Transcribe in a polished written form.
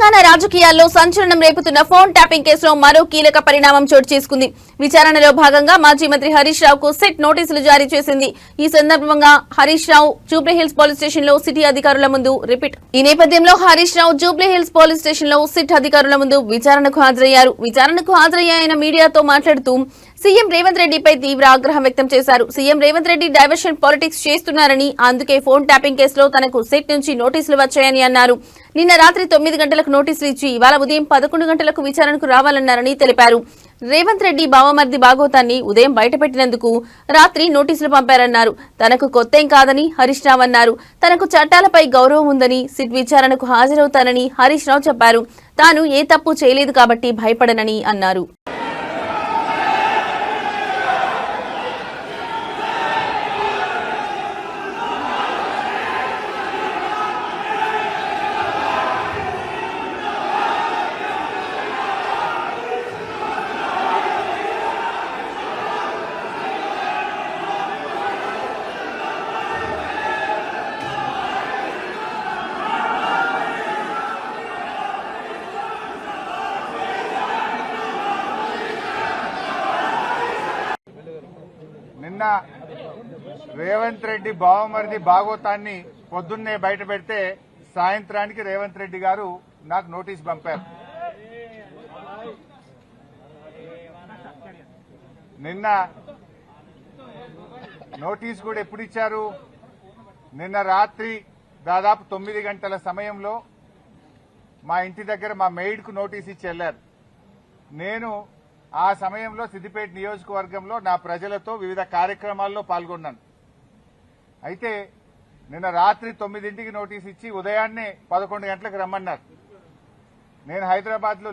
తెలంగాణ రాజకీయాల్లో సంచలనం రేపుతున్న phone tapping కేసులో మరో కీలక పరిణామం చోటు చేసుకుంది. విచారణలో భాగంగా మాజీ మంత్రి హరీష్ రావుకు సిట్ నోటీసులు జారీ చేసింది. ఈ సందర్భంగా హరీష్ రావు జూబ్లీహిల్స్ పోలీస్ స్టేషన్ లో సిటీ అధికారుల ముందు ఈ నేపథ్యంలో హరీష్ రావు జూబ్లీహిల్స్ పోలీస్ స్టేషన్ లో సిట్ అధికారుల ముందు విచారణకు హాజరయ్యారు. విచారణకు హాజరయ్యాయన మీడియాతో మాట్లాడుతూ సీఎం రేవంత్ రెడ్డిపై తీవ్ర ఆగ్రహం వ్యక్తం చేశారు. CM Revanth Reddy diversion politics చేస్తున్నారని, అందుకే ఫోన్ ట్యాపింగ్ కేసులో తనకు సిట్ నుంచి నోటీసులు వచ్చాయని అన్నారు. నిన్న రాత్రి 9 గంటలకు నోటీసులు ఇచ్చి ఇవాళ ఉదయం 11 గంటలకు విచారణకు రావాలన్నారని తెలిపారు. రేవంత్ రెడ్డి బావమర్ది బాగోతాన్ని ఉదయం బయటపెట్టినందుకు రాత్రి నోటీసులు పంపారన్నారు. తనకు కొత్తేం కాదని హరీష్ రావు అన్నారు. తనకు చట్టాలపై గౌరవం ఉందని, సిట్ విచారణకు హాజరవుతానని హరీష్ రావు చెప్పారు. తాను ఏ తప్పు చేయలేదు కాబట్టి భయపడనని అన్నారు. నిన్న రేవంత్ రెడ్డి బావమరిది భాగోతాన్ని పొద్దున్నే బయట పెడితే సాయంత్రానికి రేవంత్ రెడ్డి గారు నాకు నోటీస్ పంపారు. నిన్న నోటీస్ కూడా ఎప్పుడు ఇచ్చారు? నిన్న రాత్రి దాదాపు 9 గంటల సమయంలో మా ఇంటి దగ్గర మా మెయిడ్కు నోటీస్ ఇచ్చి వెళ్లారు. నేను ఆ సమయంలో సిద్దిపేట నియోజకవర్గంలో నా ప్రజలతో వివిధ కార్యక్రమాల్లో పాల్గొన్నాను. అయితే నిన్న రాత్రి 9ంటికి నోటీస్ ఇచ్చి ఉదయాన్నే 11 గంటలకు రమ్మన్నారు. నేను హైదరాబాద్ లో